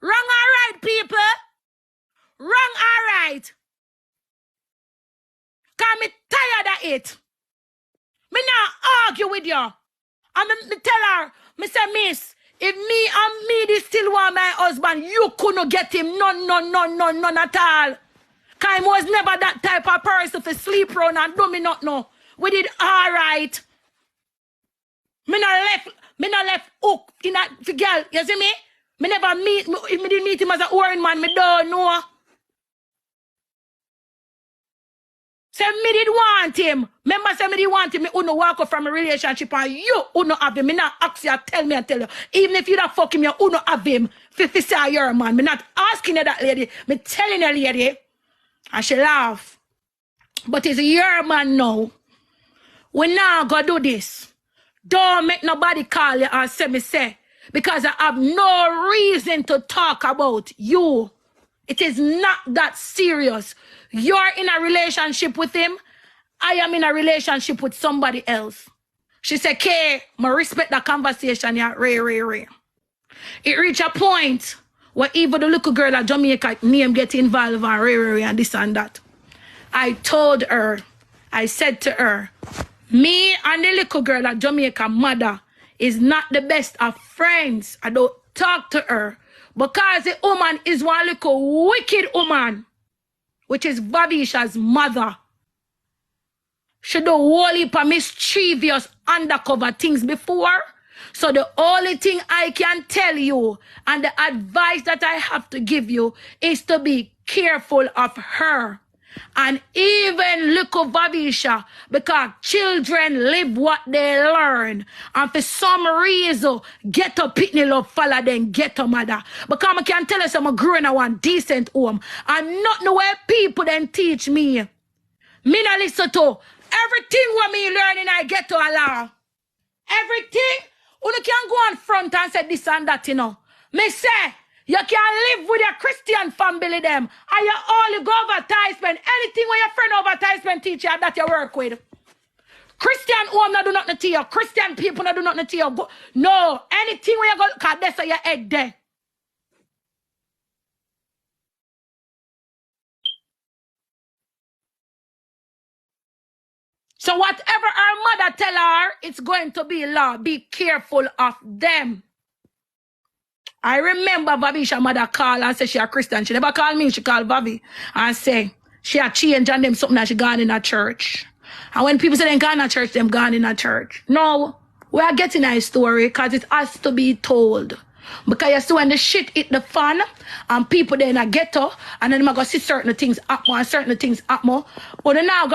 Wrong or right, people? Wrong or right? Cause me tired of it. Me not argue with you. And me tell her, me say, miss, if me and me still want my husband, you couldn't get him none at all. Cause he was never that type of person to sleep around and do me not know. We did all right. Me not left hook in a girl. You see me? Me never meet, me didn't meet him as a foreign man. Me don't know. Say me did want him. Remember say me did want him. Me uno walk up from a relationship and you uno have him. Me not ask you, tell me and tell you. Even if you don't fuck him, you uno have him. 50 say you're a man. Me not asking you that lady. Me telling you lady. And she laugh. But it's your man now. We now go do this. Don't make nobody call you and say me say. Because I have no reason to talk about you. It is not that serious. You're in a relationship with him. I am in a relationship with somebody else. She said, Kay, I respect that conversation. Yeah, Ray. It reached a point where even the little girl at Jamaica name get involved and Ray and this and that. I told her, I said to her, me and the little girl at Jamaica mother is not the best of friends. I don't talk to her because the woman is one little wicked woman, which is Vavisha's mother. She do whole heap of mischievous undercover things before. So the only thing I can tell you and the advice that I have to give you is to be careful of her. And even little Vavisha, because children live what they learn. And for some reason, get a pitney love follow then get a mother. Because I can tell you some growing in one decent home. And not the way people then teach me. Me not listen to everything what me learning I get to allow. Everything, you can go on front and say this and that, you know. Me say, you can live with your Christian family them. And you only go advertisement. Anything where your friend advertisement teacher that you work with. Christian home not do nothing to you. Christian people not do nothing to you. No, anything where you go, because that's your head there. So whatever her mother tell her, it's going to be law. Be careful of them. I remember Vavisha's mother call and say she a Christian. She never called me, she called Vavi and say she a change and them something that she gone in a church. And when people say they gone in a church, them gone in a church. No, we are getting a story because it has to be told. Because you see when the shit hit the fan and people they in a ghetto and then they go see certain things happen and certain things happen. But they now go